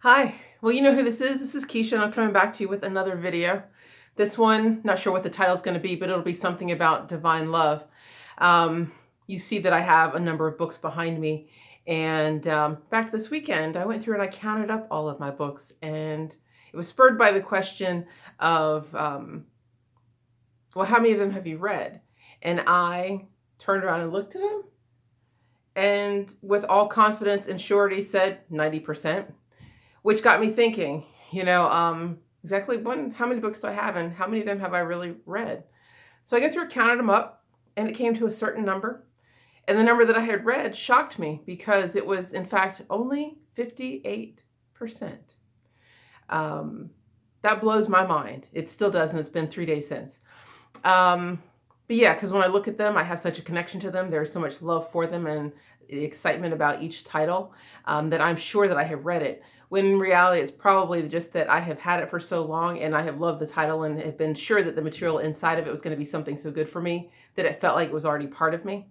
Hi, well, you know who this is. This is Kesha, and I'm coming back to you with another video. This one, not sure what the title is going to be, but it'll be something about divine love. You see that I have a number of books behind me, and back this weekend, I went through and I counted up all of my books, and it was spurred by the question of, well, how many of them have you read? And I turned around and looked at them, and with all confidence and surety said 90%. Which got me thinking, exactly how many books do I have and how many of them have I really read? So I go through, counted them up, and it came to a certain number. And the number that I had read shocked me because it was, in fact, only 58%. That blows my mind. It still does, and it's been 3 days since. But yeah, because when I look at them, I have such a connection to them. There's so much love for them and the excitement about each title that I'm sure that I have read it. When in reality, it's probably just that I have had it for so long and I have loved the title and have been sure that the material inside of it was going to be something so good for me that it felt like it was already part of me.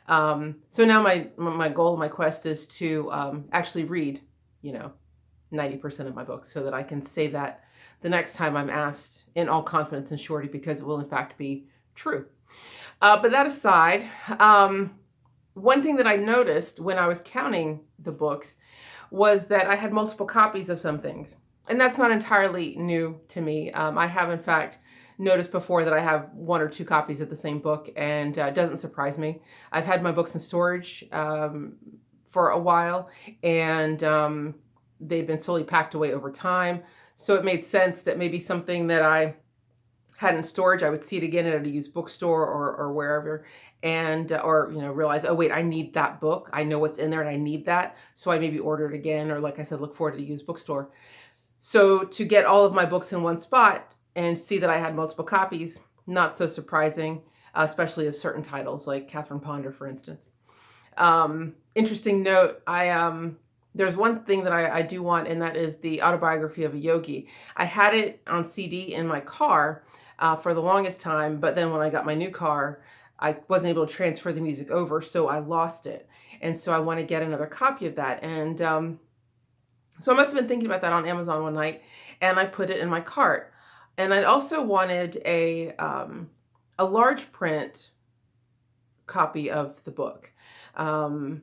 So now my goal, my quest is to actually read, 90% of my books so that I can say that the next time I'm asked in all confidence and surety, because it will in fact be true. But that aside, one thing that I noticed when I was counting the books was that I had multiple copies of some things. And that's not entirely new to me. I have, in fact, noticed before that I have 1 or 2 copies of the same book, and it doesn't surprise me. I've had my books in storage for a while, and they've been slowly packed away over time. So it made sense that maybe something that I had in storage, I would see it again at a used bookstore or wherever, and realize, oh wait, I need that book. I know what's in there and I need that. So I maybe order it again, or like I said, look for it at a used bookstore. So to get all of my books in one spot and see that I had multiple copies, not so surprising, especially of certain titles like Catherine Ponder, for instance. Interesting note, there's one thing that I do want, and that is the autobiography of a yogi. I had it on CD in my car for the longest time, but then when I got my new car, I wasn't able to transfer the music over, so I lost it. And so I want to get another copy of that. And so I must have been thinking about that on Amazon one night, and I put it in my cart. And I also wanted a large print copy of the book. I,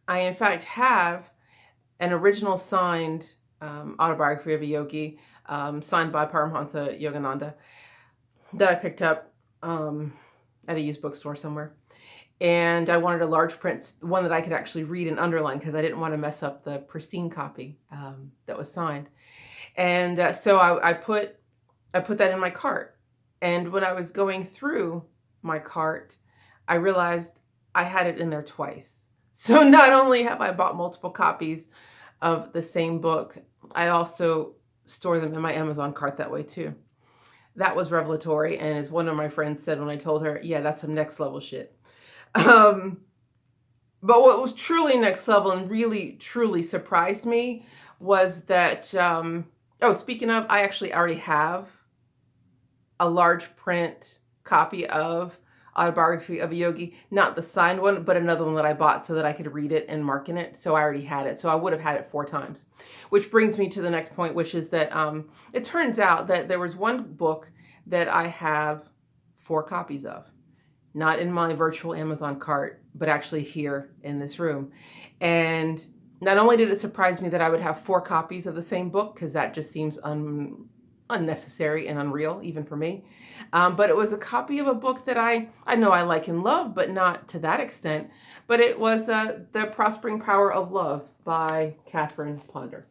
in fact, have an original signed autobiography of a yogi, signed by Paramahansa Yogananda, that I picked up at a used bookstore somewhere. And I wanted a large print, one that I could actually read and underline, because I didn't want to mess up the pristine copy that was signed. And so I put that in my cart. And when I was going through my cart, I realized I had it in there twice. So not only have I bought multiple copies of the same book, I also store them in my Amazon cart that way too. That was revelatory, and as one of my friends said when I told her, yeah, that's some next level shit. But what was truly next level and really, truly surprised me was that, speaking of, I actually already have a large print copy of Autobiography of a Yogi, not the signed one, but another one that I bought so that I could read it and mark in it. So I already had it. So I would have had it 4 times, which brings me to the next point, which is that it turns out that there was one book that I have 4 copies of, not in my virtual Amazon cart, but actually here in this room. And not only did it surprise me that I would have 4 copies of the same book, because that just seems unnecessary and unreal, even for me. But it was a copy of a book that I know I like and love, but not to that extent. But it was The Prospering Power of Love by Catherine Ponder.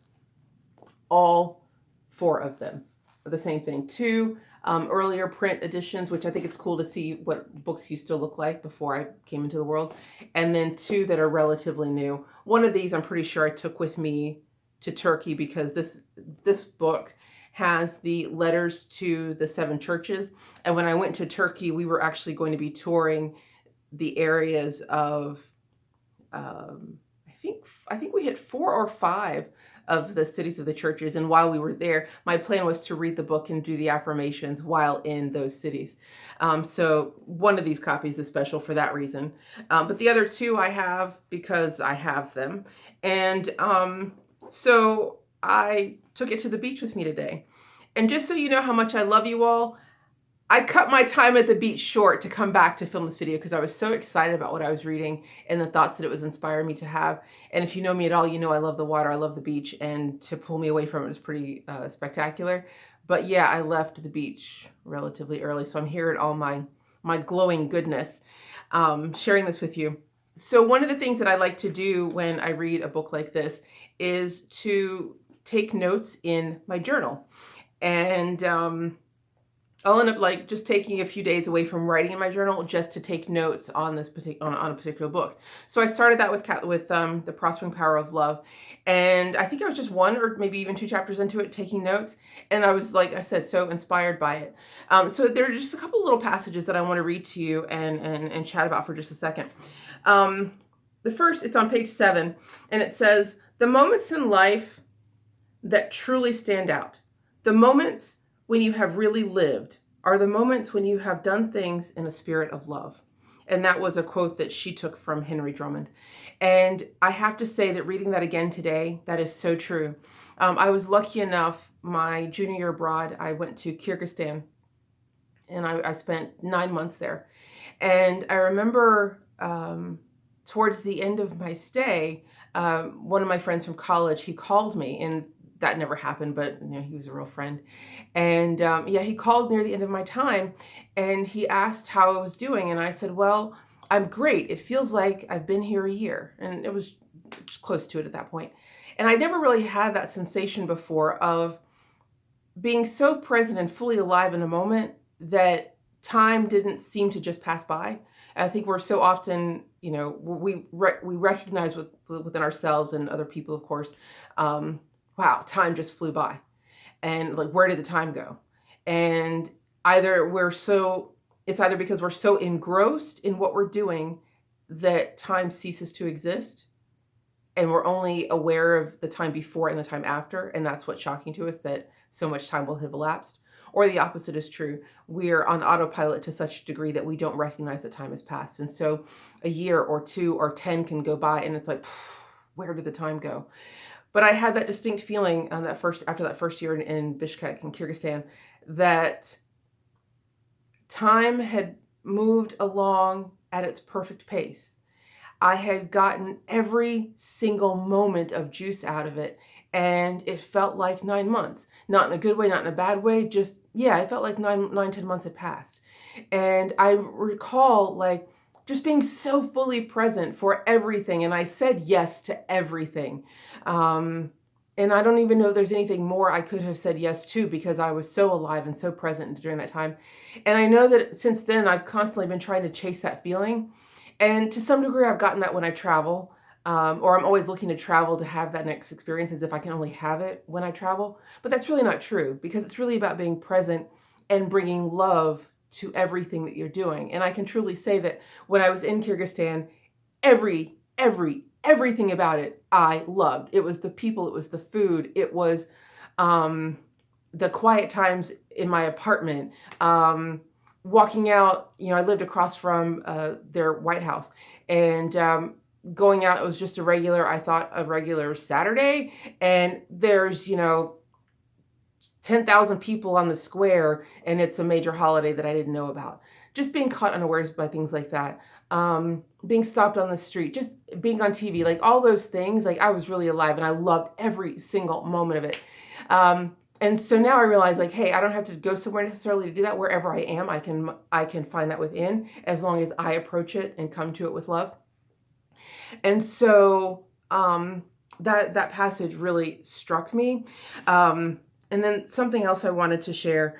All 4 of them are the same thing. 2 earlier print editions, which I think it's cool to see what books used to look like before I came into the world. And then 2 that are relatively new. One of these I'm pretty sure I took with me to Turkey, because this book has the letters to the 7 churches. And when I went to Turkey, we were actually going to be touring the areas of, I think we hit 4 or 5 of the cities of the churches. And while we were there, my plan was to read the book and do the affirmations while in those cities. So one of these copies is special for that reason. But the other 2 I have because I have them. And so I took it to the beach with me today. And just so you know how much I love you all, I cut my time at the beach short to come back to film this video because I was so excited about what I was reading and the thoughts that it was inspiring me to have. And if you know me at all, you know I love the water, I love the beach, and to pull me away from it was pretty spectacular. But yeah, I left the beach relatively early, so I'm here at all my glowing goodness, sharing this with you. So one of the things that I like to do when I read a book like this is to take notes in my journal. And I'll end up like just taking a few days away from writing in my journal just to take notes on this on a particular book. So I started that with The Prospering Power of Love, and I think I was just one or maybe even two chapters into it taking notes, and I was, like I said, so inspired by it. So there are just a couple little passages that I want to read to you and chat about for just a second. The first, it's on page 7, and it says, "The moments in life that truly stand out, the moments when you have really lived, are the moments when you have done things in a spirit of love." And that was a quote that she took from Henry Drummond. And I have to say that reading that again today, that is so true. I was lucky enough, my junior year abroad, I went to Kyrgyzstan, and I spent 9 months there. And I remember towards the end of my stay, one of my friends from college, he called me, and that never happened, but you know, he was a real friend. And yeah, he called near the end of my time, and he asked how I was doing. And I said, well, I'm great. It feels like I've been here a year. And it was close to it at that point. And I never really had that sensation before of being so present and fully alive in a moment that time didn't seem to just pass by. I think we're so often, you know, we recognize within ourselves and other people, of course, wow, time just flew by. And like, where did the time go? And it's either because we're so engrossed in what we're doing that time ceases to exist, and we're only aware of the time before and the time after, and that's what's shocking to us, that so much time will have elapsed. Or the opposite is true. We're on autopilot to such a degree that we don't recognize that time has passed. And so a year or 2 or 10 can go by, and it's like, where did the time go? But I had that distinct feeling after that first year in Bishkek in Kyrgyzstan, that time had moved along at its perfect pace. I had gotten every single moment of juice out of it, and it felt like 9 months. Not in a good way, not in a bad way, just, yeah, it felt like 10 months had passed. And I recall like just being so fully present for everything. And I said yes to everything. And I don't even know if there's anything more I could have said yes to, because I was so alive and so present during that time. And I know that since then, I've constantly been trying to chase that feeling. And to some degree, I've gotten that when I travel, or I'm always looking to travel to have that next experience, as if I can only have it when I travel. But that's really not true, because it's really about being present and bringing love to everything that you're doing. And I can truly say that when I was in Kyrgyzstan, everything about it I loved. It was the people, it was the food, it was the quiet times in my apartment, walking out. You know, I lived across from their White House, and going out, it was just a regular Saturday, and there's, you know, 10,000 people on the square, and it's a major holiday that I didn't know about. Just being caught unawares by things like that. Being stopped on the street, just being on TV, like all those things, like I was really alive, and I loved every single moment of it. And so now I realize, like, hey, I don't have to go somewhere necessarily to do that. Wherever I am, I can find that within, as long as I approach it and come to it with love. And so that passage really struck me. And then something else I wanted to share.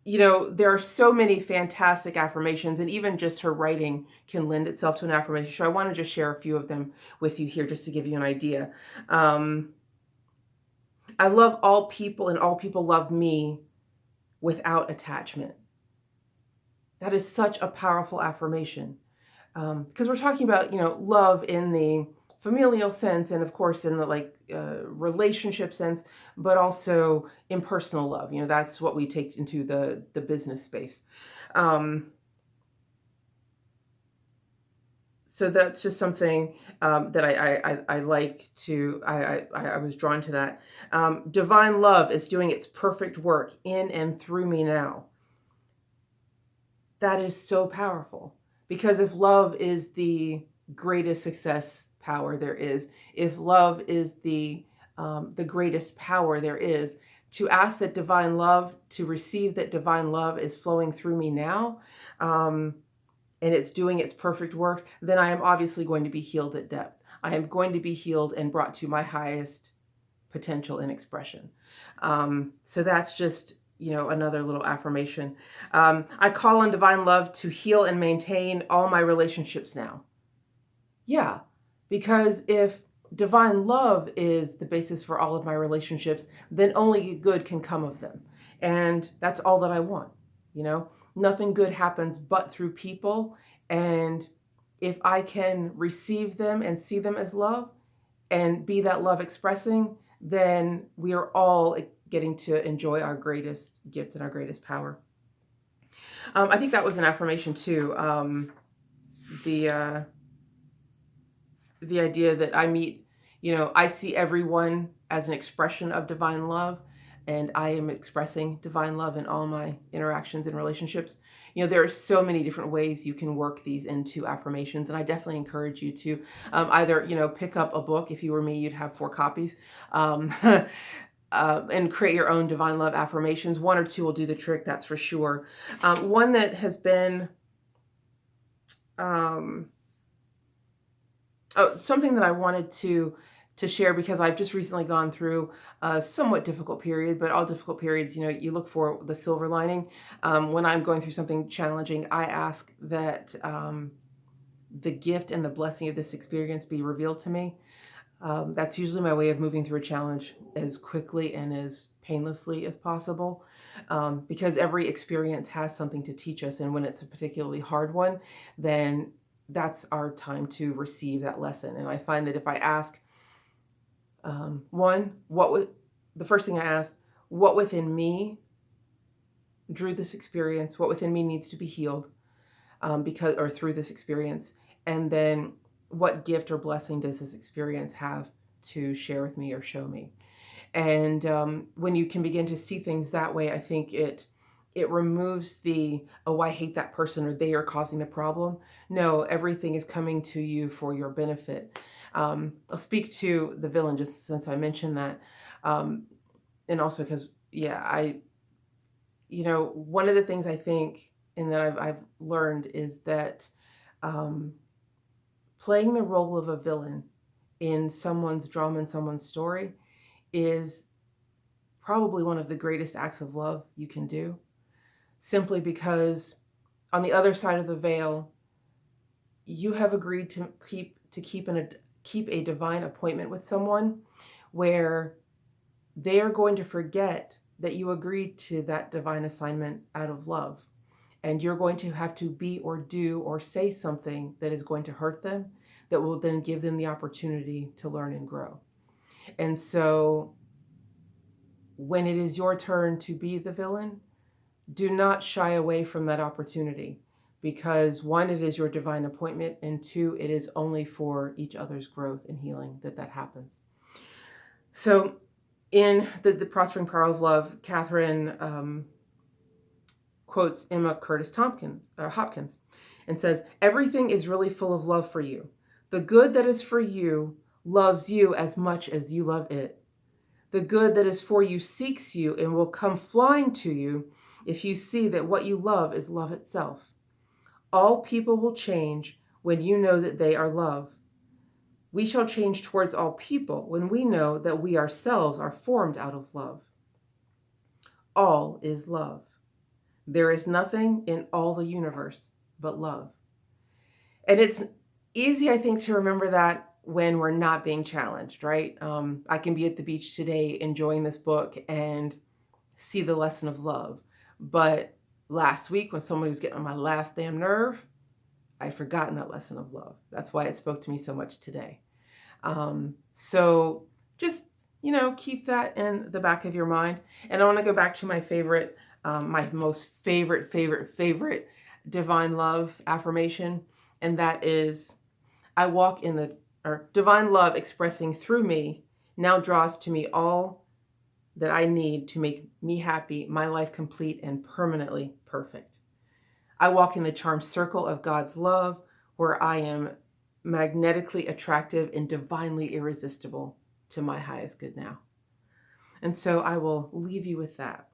You know, there are so many fantastic affirmations, and even just her writing can lend itself to an affirmation. So I want to just share a few of them with you here, just to give you an idea. I love all people, and all people love me without attachment. That is such a powerful affirmation, because we're talking about, you know, love in the familial sense, and of course in the relationship sense, but also impersonal love. You know, that's what we take into the business space. So that's just something that I like to, I was drawn to that. Divine love is doing its perfect work in and through me now. That is so powerful, because if love is the greatest success power there is, if love is the greatest power there is, to ask that divine love, to receive that divine love is flowing through me now, and it's doing its perfect work, then I am obviously going to be healed at depth. I am going to be healed and brought to my highest potential and expression. So that's just, another little affirmation. I call on divine love to heal and maintain all my relationships now. Yeah, because if divine love is the basis for all of my relationships, then only good can come of them. And that's all that I want. Nothing good happens but through people. And if I can receive them and see them as love and be that love expressing, then we are all getting to enjoy our greatest gift and our greatest power. I think that was an affirmation too. The idea that I see everyone as an expression of divine love, and I am expressing divine love in all my interactions and relationships. There are so many different ways you can work these into affirmations, and I definitely encourage you to either, pick up a book. If you were me, you'd have 4 copies. And create your own divine love affirmations. 1 or 2 will do the trick, that's for sure. One that has been something that I wanted to share, because I've just recently gone through a somewhat difficult period, but all difficult periods, you look for the silver lining. When I'm going through something challenging, I ask that the gift and the blessing of this experience be revealed to me. That's usually my way of moving through a challenge as quickly and as painlessly as possible, because every experience has something to teach us. And when it's a particularly hard one, then that's our time to receive that lesson. And I find that if I ask, the first thing I asked, what within me drew this experience, what within me needs to be healed through this experience, and then what gift or blessing does this experience have to share with me or show me? And when you can begin to see things that way, I think it removes the, oh, I hate that person, or they are causing the problem. No, everything is coming to you for your benefit. I'll speak to the villain just since I mentioned that. And also because, one of the things I think and that I've learned is that playing the role of a villain in someone's drama and someone's story is probably one of the greatest acts of love you can do, simply because on the other side of the veil, you have agreed to keep a divine appointment with someone where they are going to forget that you agreed to that divine assignment out of love. And you're going to have to be or do or say something that is going to hurt them, that will then give them the opportunity to learn and grow. And so when it is your turn to be the villain, do not shy away from that opportunity, because 1, it is your divine appointment, and 2, it is only for each other's growth and healing that happens. So in the Prospering Power of Love, Catherine quotes Emma Curtis Hopkins and says, everything is really full of love for you. The good that is for you loves you as much as you love it. The good that is for you seeks you and will come flying to you if you see that what you love is love itself. All people will change when you know that they are love. We shall change towards all people when we know that we ourselves are formed out of love. All is love. There is nothing in all the universe but love. And it's easy, I think, to remember that when we're not being challenged, right? I can be at the beach today enjoying this book and see the lesson of love. But last week, when somebody was getting on my last damn nerve, I'd forgotten that lesson of love. That's why it spoke to me so much today. So just, keep that in the back of your mind. And I want to go back to my favorite, my most favorite divine love affirmation. And that is, I walk in the, or divine love expressing through me now draws to me all that I need to make me happy, my life complete and permanently perfect. I walk in the charmed circle of God's love, where I am magnetically attractive and divinely irresistible to my highest good now. And so I will leave you with that.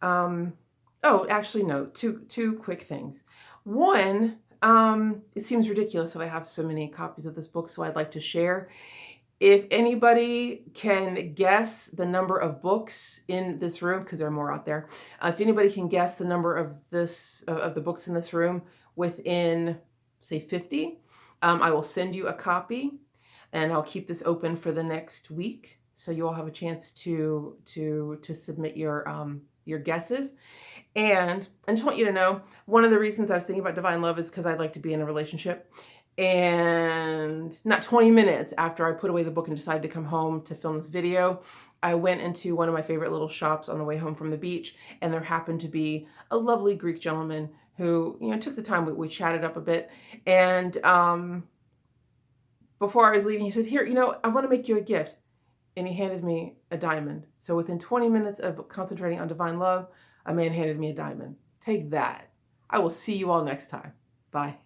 Oh, actually, no, two quick things. One, it seems ridiculous that I have so many copies of this book, so I'd like to share. If anybody can guess the number of books in this room, because there are more out there, if anybody can guess the number of the books in this room within, say, 50, I will send you a copy, and I'll keep this open for the next week, so you all have a chance to submit your guesses. And I just want you to know, one of the reasons I was thinking about divine love is because I'd like to be in a relationship. And not 20 minutes after I put away the book and decided to come home to film this video, I went into one of my favorite little shops on the way home from the beach, and there happened to be a lovely Greek gentleman who, took the time. We chatted up a bit, and before I was leaving, he said, "Here, I want to make you a gift," and he handed me a diamond. So within 20 minutes of concentrating on divine love, a man handed me a diamond. Take that. I will see you all next time. Bye.